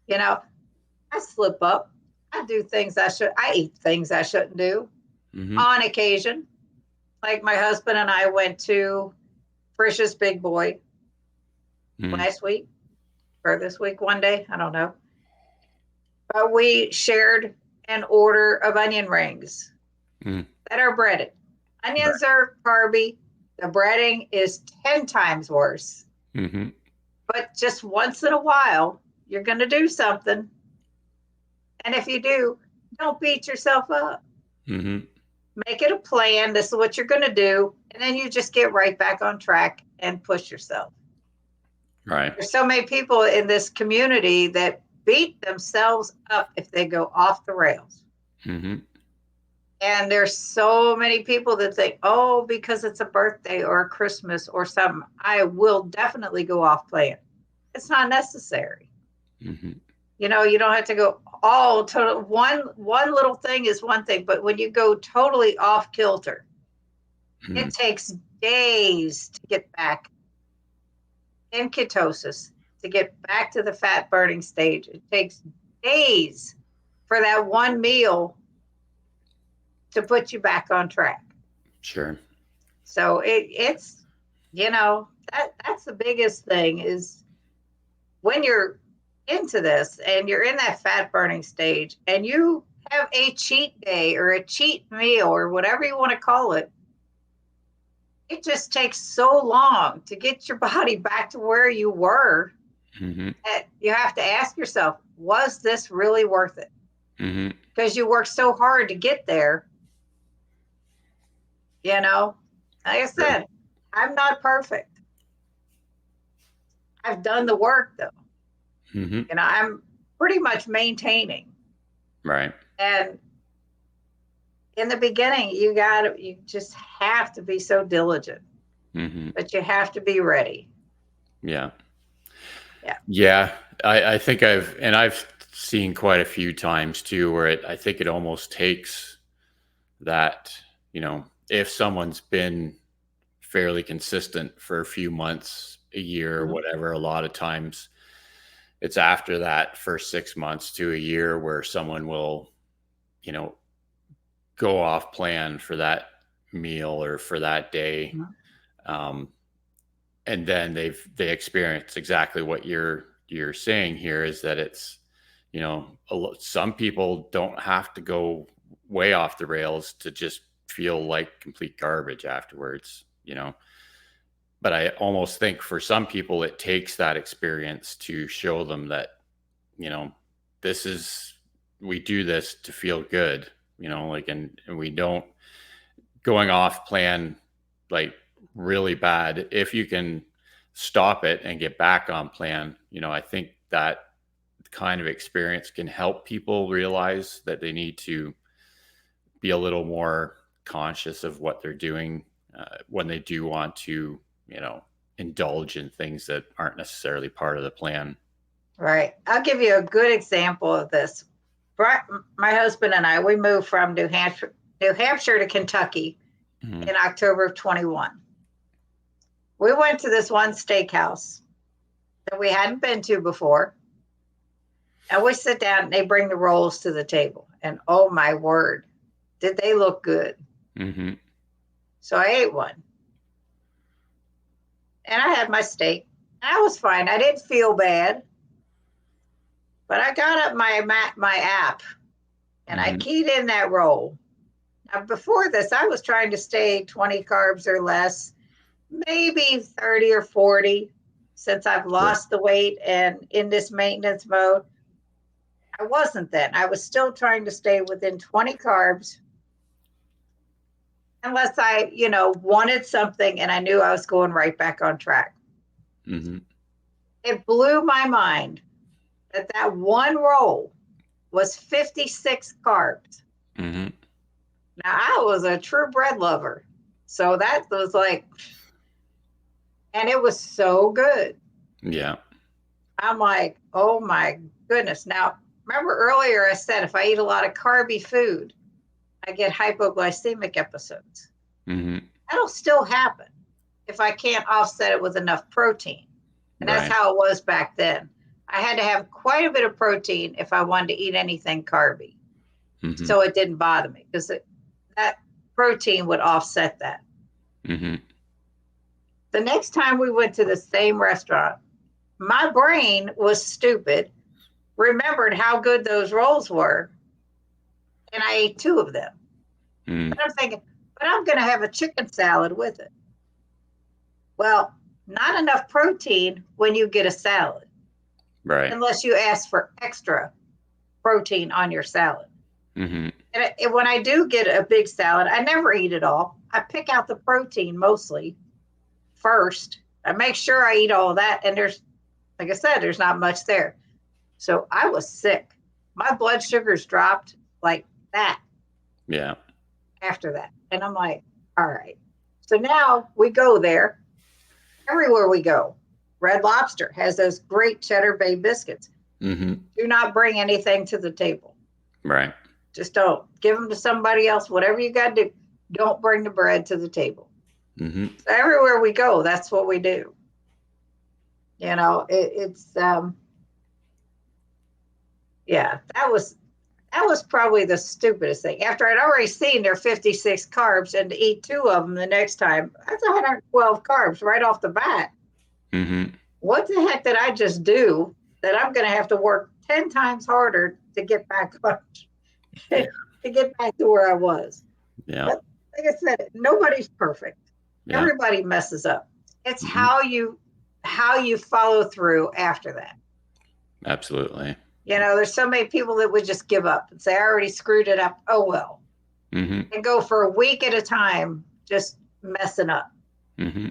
I slip up. I eat things I shouldn't do Hmm. on occasion. Like my husband and I went to Frisch's Big Boy Hmm. last week or this week, one day, I don't know. But we shared an order of onion rings Hmm. that are breaded. Right. Onions are carby. The breading is 10 times worse. Hmm. But just once in a while, you're going to do something. And if you do, don't beat yourself up. Hmm. make it a plan. This is what you're going to do. And then you just get right back on track and push yourself. Right. There's so many people in this community that beat themselves up if they go off the rails. Mm-hmm. And there's so many people that think, oh, because it's a birthday or a Christmas or something, I will definitely go off plan. It's not necessary. Mm-hmm. You know, you don't have to go all total. One little thing is one thing, but when you go totally off kilter, Mm-hmm. it takes days to get back in ketosis, to get back to the fat burning stage. It takes days for that one meal to put you back on track. Sure. So it's, you know, that's the biggest thing is when you're into this and you're in that fat burning stage and you have a cheat day or a cheat meal or whatever you want to call it, it just takes so long to get your body back to where you were Mm-hmm. that you have to ask yourself, was this really worth it? Mm-hmm. Because you worked so hard to get there. You know, like I said, I'm not perfect. I've done the work though. Mm-hmm. You know, I'm pretty much maintaining. Right. And in the beginning, you just have to be so diligent, Mm-hmm. but you have to be ready. Yeah. Yeah. Yeah. I think I've seen quite a few times too, where I think it almost takes that, if someone's been fairly consistent for a few months, a year, or Mhm. whatever, a lot of times it's after that first 6 months to a year where someone will, you know, go off plan for that meal or for that day. Mhm. Um, and then they experience exactly what you're saying here is that it's, some people don't have to go way off the rails to just feel like complete garbage afterwards, but I almost think for some people it takes that experience to show them that, you know this is we do this to feel good, like, and we don't going off plan like really bad. If you can stop it and get back on plan, I think that kind of experience can help people realize that they need to be a little more conscious of what they're doing when they do want to, indulge in things that aren't necessarily part of the plan. Right. I'll give you a good example of this. My husband and I, we moved from New Hampshire to Kentucky Mm-hmm. in October of 21. We went to this one steakhouse that we hadn't been to before. And we sit down and they bring the rolls to the table. And oh my word, did they look good? Mm-hmm. So I ate one. And I had my steak. And I was fine. I didn't feel bad. But I got up my app and I Mm-hmm. keyed in that roll. Now, before this, I was trying to stay 20 carbs or less, maybe 30 or 40 since I've Sure. lost the weight and in this maintenance mode. I wasn't then. I was still trying to stay within 20 carbs unless I, wanted something and I knew I was going right back on track. Mm-hmm. It blew my mind that one roll was 56 carbs. Mm-hmm. Now, I was a true bread lover. So that was like, and it was so good. Yeah. I'm like, oh my goodness. Now, remember earlier I said if I eat a lot of carby food, I get hypoglycemic episodes. Mm-hmm. That'll still happen if I can't offset it with enough protein. And that's Right. how it was back then. I had to have quite a bit of protein if I wanted to eat anything carby. Mm-hmm. So it didn't bother me because that protein would offset that. Mm-hmm. The next time we went to the same restaurant, my brain was stupid, remembered how good those rolls were, and I ate two of them. Mm-hmm. But I'm thinking, but I'm going to have a chicken salad with it. Well, not enough protein when you get a salad, Right. unless you ask for extra protein on your salad. Mm-hmm. And when I do get a big salad, I never eat it all. I pick out the protein mostly first. I make sure I eat all of that. And there's, like I said, there's not much there. So I was sick. My blood sugars dropped like that Yeah. after that. And I'm like, all right. So now we go there everywhere we go. Red Lobster has those great Cheddar Bay biscuits. Mm-hmm. Do not bring anything to the table. Right. Just don't. Give them to somebody else. Whatever you got to do. Don't bring the bread to the table. Mm-hmm. So everywhere we go, that's what we do. You know, it's yeah, that was probably the stupidest thing. After I'd already seen their 56 carbs, and to eat 2 of them the next time, that's 112 carbs right off the bat. Mm-hmm. What the heck did I just do that I'm going to have to work 10 times harder to get back on, to get back to where I was? Yeah. But like I said, nobody's perfect. Yeah. Everybody messes up. It's Mm-hmm. how you follow through after that. Absolutely. You know, there's so many people that would just give up and say, I already screwed it up. Oh, well. Mm-hmm. And go for a week at a time, just messing up. Mm-hmm.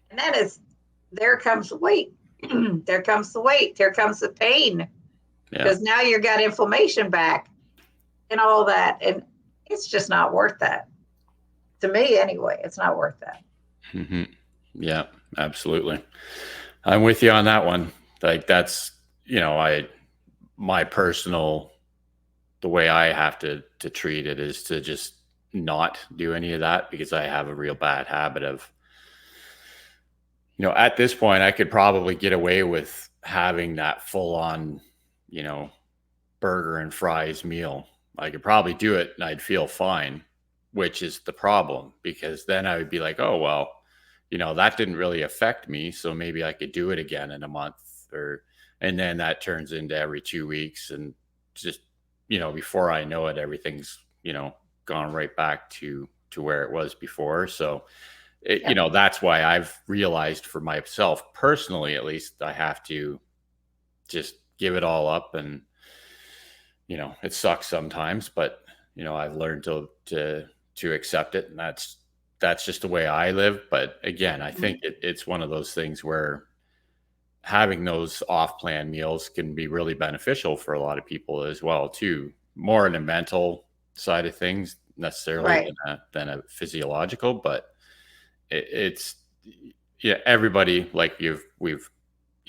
And then there comes the weight. There comes the weight. There comes the pain. Because now you got inflammation back and all that. And it's just not worth that. To me, anyway, it's not worth that. Mm-hmm. Yeah, absolutely. I'm with you on that one. Like that's, you know, my personal, the way I have to treat it is to just not do any of that, because I have a real bad habit of, you know, at this point I could probably get away with having that full on, you know, burger and fries meal. I could probably do it and I'd feel fine, which is the problem, because then I would be like, oh, well, you know, that didn't really affect me. So maybe I could do it again in a month, and then that turns into every 2 weeks. And just, you know, before I know it, everything's, you know, gone right back to where it was before. So, you know, that's why I've realized for myself personally, at least, I have to just give it all up. And, you know, it sucks sometimes, but, you know, I've learned to accept it. And that's just the way I live. But again, I think it's one of those things where having those off-plan meals can be really beneficial for a lot of people as well, too. More in a mental side of things necessarily than a physiological, but it's yeah, everybody, like you've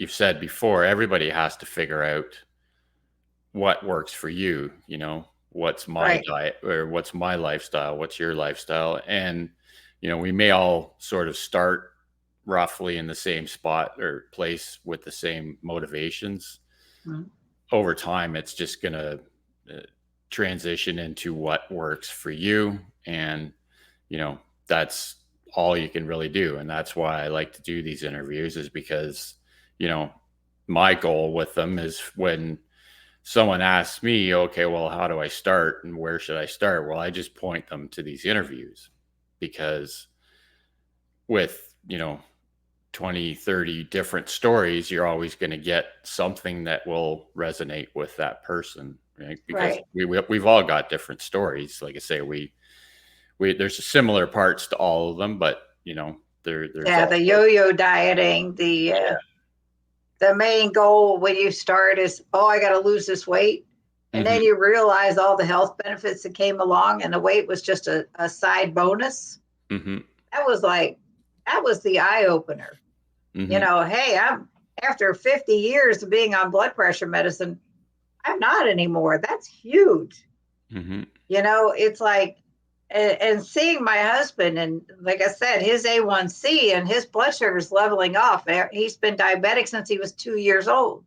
said before, everybody has to figure out what works for you. You know, what's my diet, or what's my lifestyle, what's your lifestyle. And, you know, we may all sort of start roughly in the same spot or place with the same motivations. Over time, it's just going to transition into what works for you. And, you know, that's all you can really do. And that's why I like to do these interviews, is because, you know, my goal with them is when someone asks me, okay, well, how do I start and where should I start? Well, I just point them to these interviews, because with, you know, 20, 30 different stories, you're always going to get something that will resonate with that person, right? Because we've all got different stories. Like I say, we there's similar parts to all of them, but, you know, there's the yo-yo dieting, the main goal when you start is, oh, I got to lose this weight. And then you realize all the health benefits that came along, and the weight was just a side bonus. That was the eye opener. You know, hey, I'm after 50 years of being on blood pressure medicine, I'm not anymore. That's huge. You know, it's like, and seeing my husband, and like I said, his A1C and his blood sugar is leveling off. He's been diabetic since he was 2 years old.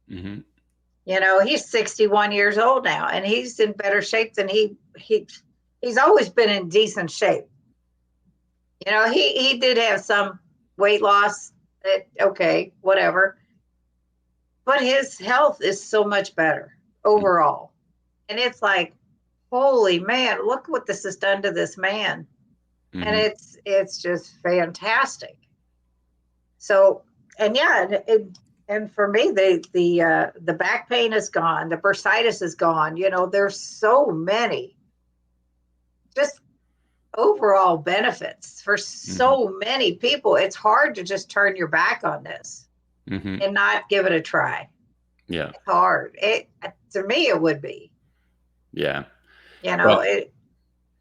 You know, he's 61 years old now, and he's in better shape than he's always been in decent shape. You know, he did have some weight loss. Okay, whatever. But his health is so much better overall. And it's like, holy man, look what this has done to this man. And it's just fantastic. So, and yeah, And for me, the back pain is gone, the bursitis is gone. There's so many just overall benefits for Hmm. so many people. It's hard to just turn your back on this Hmm. and not give it a try. Yeah. It's hard. To me, it would be. Yeah. You know, Well, it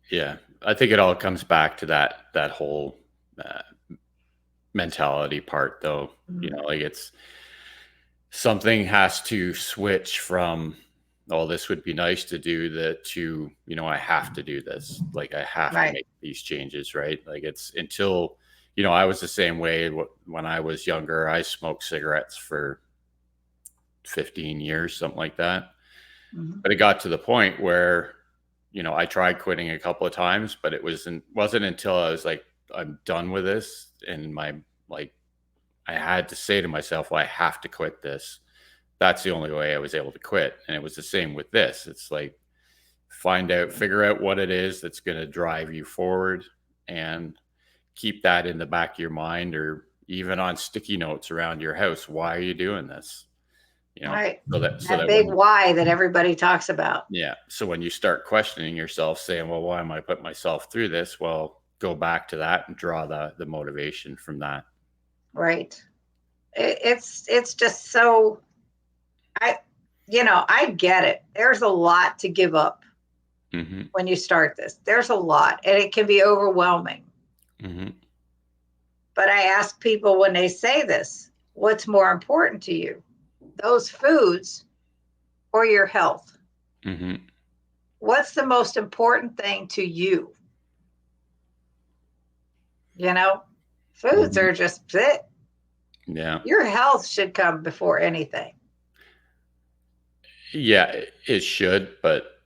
yeah. I think it all comes back to that whole uh, mentality part, though. Like it's something has to switch from, oh, this would be nice to do, that to, I have to do this. Like I have to right. make these changes, right? Like it's until, I was the same way when I was younger. I smoked cigarettes for 15 years, something like that. Mhm. But it got to the point where, I tried quitting a couple of times, but wasn't until I was like, I'm done with this. And like, I had to say to myself, well, I have to quit this. That's the only way I was able to quit. And it was the same with this. It's like, figure out what it is that's going to drive you forward, and keep that in the back of your mind, or even on sticky notes around your house. Why are you doing this? Right. So That that big why that everybody talks about. so when you start questioning yourself, saying, well, why am I putting myself through this? Well, go back to that and draw the motivation from that. Right. It's just so I I get it. There's a lot to give up Hmm. when you start this. There's a lot, and it can be overwhelming. Hmm. But I ask people when they say this, what's more important to you? Those foods or your health? Hmm. What's the most important thing to you? You know, foods Hmm. are just it. Yeah. Your health should come before anything. Yeah, it should, but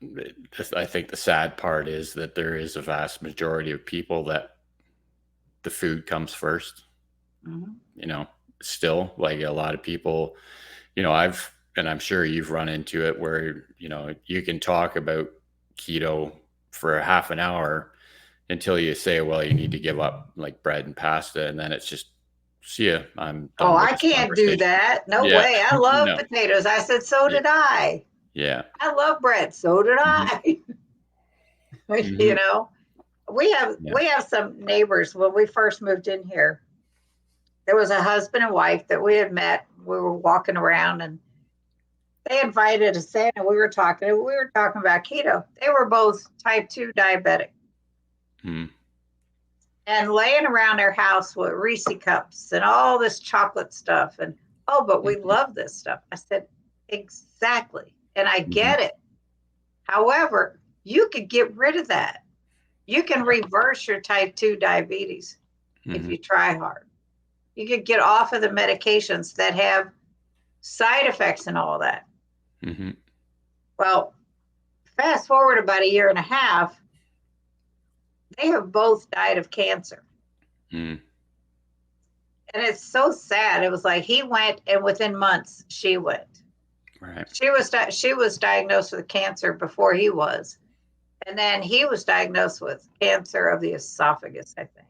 I think the sad part is that there is a vast majority of people that the food comes first. Mhm. You know, still, like a lot of people, and I'm sure you've run into it where, you can talk about keto for a half an hour until you say, well, you need to give up like bread and pasta. And then it's just, see ya, I'm Oh, done with I this can't do conversation. that. No Yeah. way. I love No. potatoes. I said, so Yeah. did I. Yeah. I love bread. So did Hmm. I. you Hmm. know, we have Yeah. we have some neighbors. When we first moved in here, there was a husband and wife that we had met. We were walking around, and they invited us in, and we were talking about keto. They were both type 2 diabetic, Mm. and laying around their house with Reese cups and all this chocolate stuff. And oh, but we Mhm. love this stuff. I said, exactly. And I Mhm. get it. However, you could get rid of that. You can reverse your type 2 diabetes if Mhm. you try hard. You could get off of the medications that have side effects and all that. Mhm. Well, fast forward about a year and a half, they have both died of cancer. Mm. And it's so sad. It was like he went, and within months, she went. Right. She was diagnosed with cancer before he was, and then he was diagnosed with cancer of the esophagus, I think.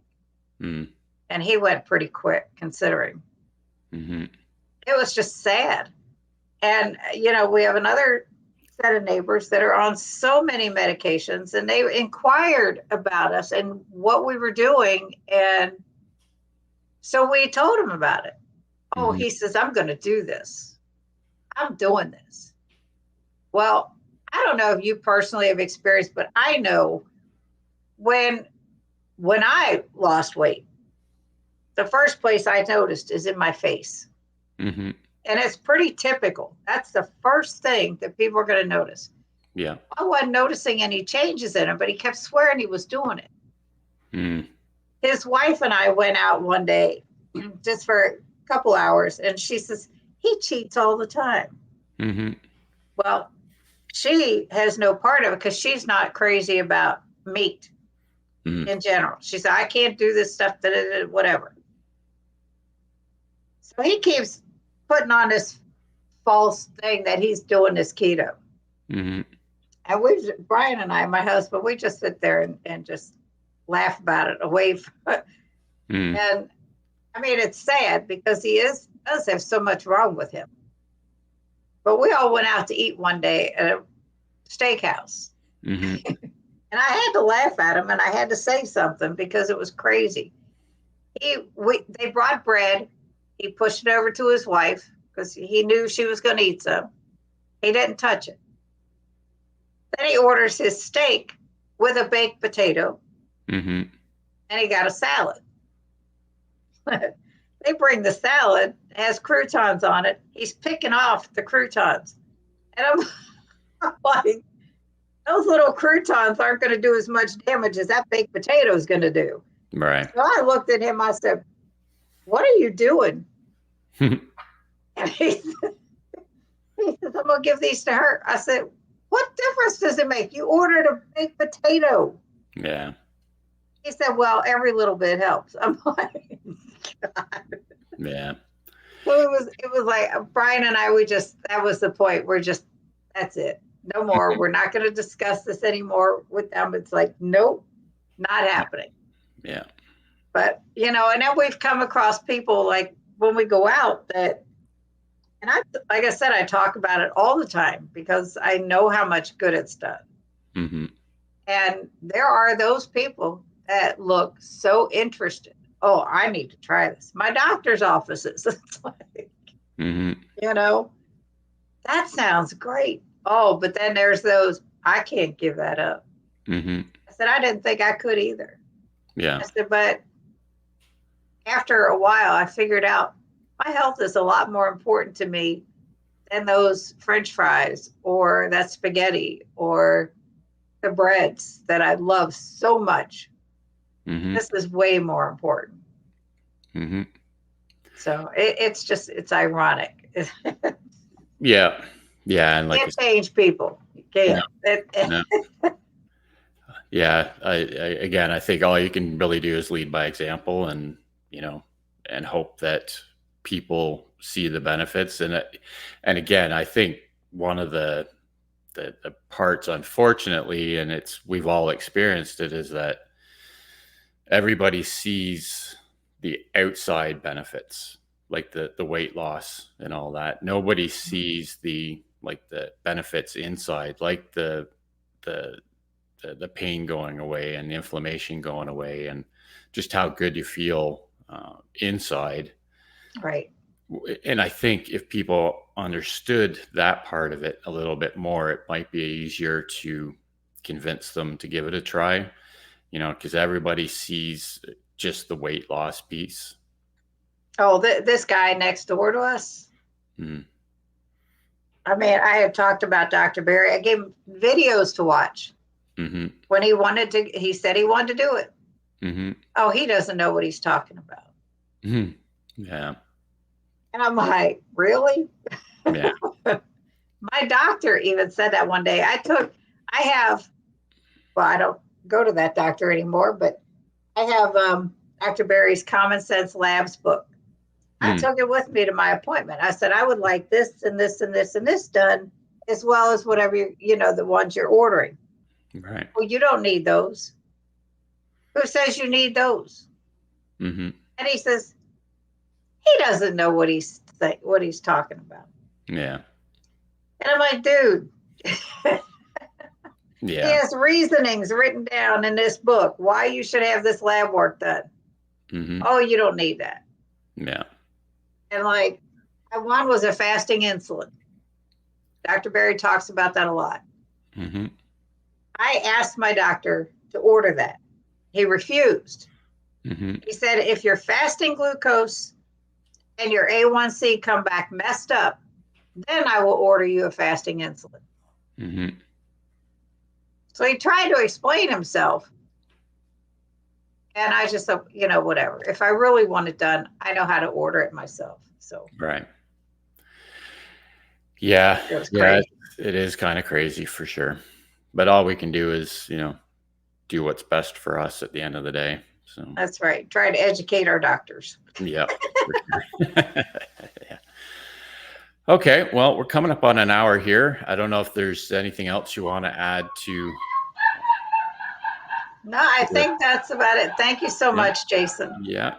Mm. And he went pretty quick, considering. Mhm. It was just sad. And we have another set of neighbors that are on so many medications, and they inquired about us and what we were doing, and so we told him about it. Oh, Mhm. he says, I'm going to do this. I'm doing this. Well, I don't know if you personally have experienced, but I know when I lost weight, the first place I noticed is in my face. Mhm. And it's pretty typical. That's the first thing that people are going to notice. Yeah. I wasn't noticing any changes in him, but he kept swearing he was doing it. Mm. His wife and I went out one day just for a couple hours, and she says, he cheats all the time. Mhm. Well, she has no part of it because she's not crazy about meat Mm. in general. She said, I can't do this stuff, whatever. So he keeps putting on this false thing that he's doing this keto. Mhm. And Brian and I, my husband, we just sit there and just laugh about it away from it. Mm. And I mean, it's sad because he is does have so much wrong with him. But we all went out to eat one day at a steakhouse. Mm-hmm. And I had to laugh at him and I had to say something because it was crazy. They brought bread. He pushed it over to his wife because he knew she was going to eat some. He didn't touch it. Then he orders his steak with a baked potato. Mm-hmm. And he got a salad. They bring the salad, it has croutons on it. He's picking off the croutons. And I'm like, those little croutons aren't going to do as much damage as that baked potato is going to do. Right. So I looked at him, I said, what are you doing? And he says, I'm going to give these to her. I said, what difference does it make? You ordered a baked potato. Yeah. He said, well, every little bit helps. I'm like, God. Yeah. So it was like Brian and I, that was the point. That's it. No more. We're not going to discuss this anymore with them. It's like, nope, not happening. Yeah. But, and then we've come across people like when we go out like I said, I talk about it all the time because I know how much good it's done. Mm-hmm. And there are those people that look so interested. Oh, I need to try this. My doctor's offices. It's like, mm-hmm. That sounds great. Oh, but then there's those, I can't give that up. Mm-hmm. I said, I didn't think I could either. Yeah. I said, but after a while, I figured out my health is a lot more important to me than those French fries or that spaghetti or the breads that I love so much. Mm-hmm. This is way more important. Mm-hmm. So it's ironic. Yeah. Yeah. And You can't change people. You can't. No. Yeah. I think all you can really do is lead by example and, and hope that people see the benefits. And again, I think one of the parts, unfortunately, and we've all experienced it, is that everybody sees the outside benefits, like the weight loss and all that. Nobody sees the benefits inside, like the pain going away and the inflammation going away and just how good you feel inside. Right. And I think if people understood that part of it a little bit more, it might be easier to convince them to give it a try, because everybody sees just the weight loss piece. Oh, this guy next door to us. Mm-hmm. I mean, I had talked about Dr. Berry. I gave him videos to watch. Mm-hmm. When he said he wanted to do it. Mm-hmm. Oh, he doesn't know what he's talking about. Mm-hmm. Yeah. And I'm like, really? Yeah. My doctor even said that one day. I don't go to that doctor anymore, but I have Dr. Berry's Common Sense Labs book. I took it with me to my appointment. I said, I would like this and this and this and this done, as well as whatever, the ones you're ordering. Right. Well, you don't need those. Who says you need those? Mm-hmm. And he says, he doesn't know what he's talking about. Yeah. And I'm like, dude, yeah. He has reasonings written down in this book why you should have this lab work done. Mm-hmm. Oh, you don't need that. Yeah. And one was a fasting insulin. Dr. Berry talks about that a lot. Mm-hmm. I asked my doctor to order that. He refused. Mm-hmm. He said, if your fasting glucose and your A1C come back messed up, then I will order you a fasting insulin. Mm-hmm. So he tried to explain himself. And I just said, whatever. If I really want it done, I know how to order it myself. So right. Yeah. Yeah, it is kind of crazy for sure. But all we can do is, do what's best for us at the end of the day. So that's right. Try to educate our doctors. Yeah. Yeah. Okay. Well, we're coming up on an hour here. I don't know if there's anything else you want to add to. No, I think that's about it. Thank you so much, Jason. Yeah.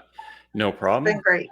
No problem. It's been great.